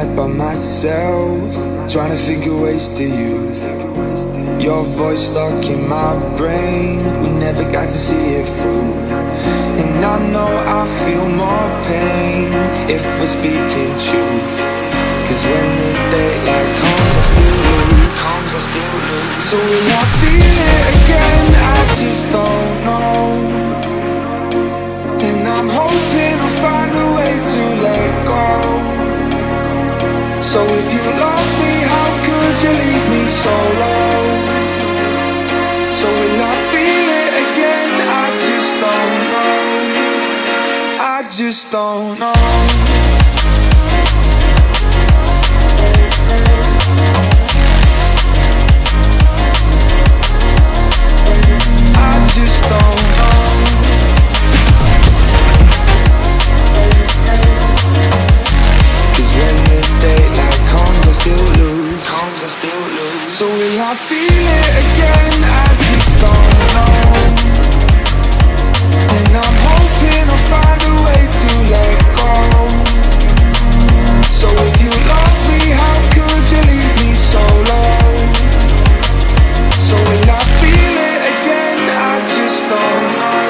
night by myself, trying to think of ways to you. Your voice stuck in my brain, we never got to see it through. And I know I feel more pain if we're speaking truth. Cause when the daylight comes, I still lose. So will I feel it again? I just don't know. And I'm hoping I'll find a way to let go. So if you love me, how could you leave me so low? So will I feel it again? I just don't know. I just don't know. I just don't know. Cause when the daylight comes, I still lose. So will I feel it again? I just don't know. And I'm hoping I'll find a way to let go. So if you love me, how could you leave me so low? So will I feel it again? I just don't know.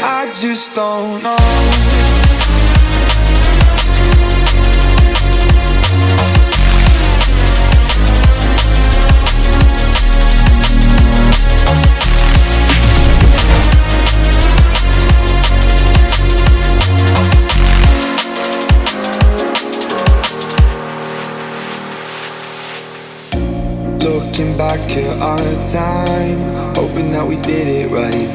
I just don't know. Looking back at our time, hoping that we did it right.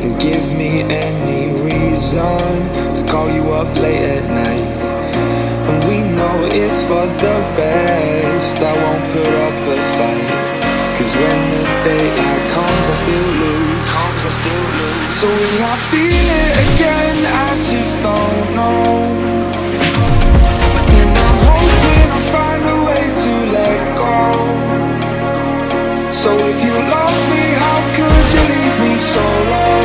And give me any reason to call you up late at night. And we know it's for the best, I won't put up a fight. Cause when the daylight comes, I still lose. So will I feel it again? I just don't know. And I'm hoping I'll find a way to let go. So if you love me, how could you leave me so low?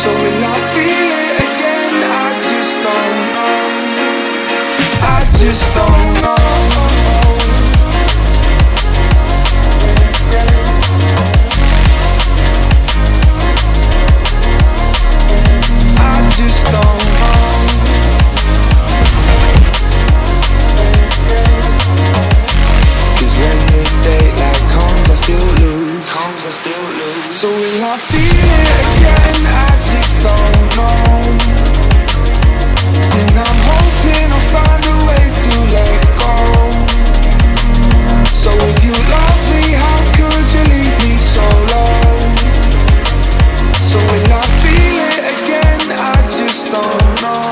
So will I feel it again? I just don't know. I just don't know. I just don't know. Cause when the daylight comes, I still lose. So will I feel it again? I just don't know. And I'm hoping I'll find a way to let go. So if you love me, how could you leave me so low? So will I feel it again? I just don't know.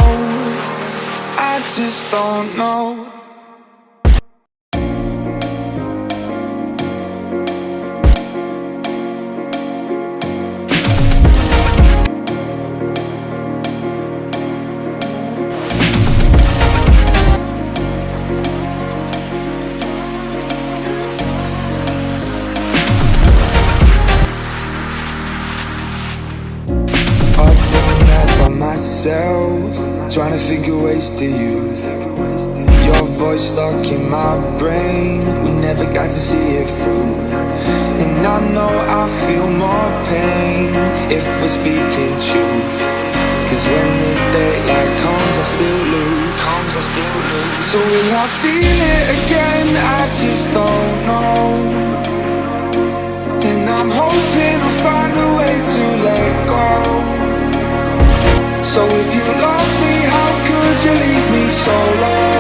I just don't know. Myself, trying to think of ways to you. Your voice stuck in my brain, we never got to see it through. And I know I feel more pain if we're speaking truth. Cause when the daylight comes, I still lose. So will I feel it again? I just don't know. And I'm hoping I'll find a way to let go. So if you love me, how could you leave me so low?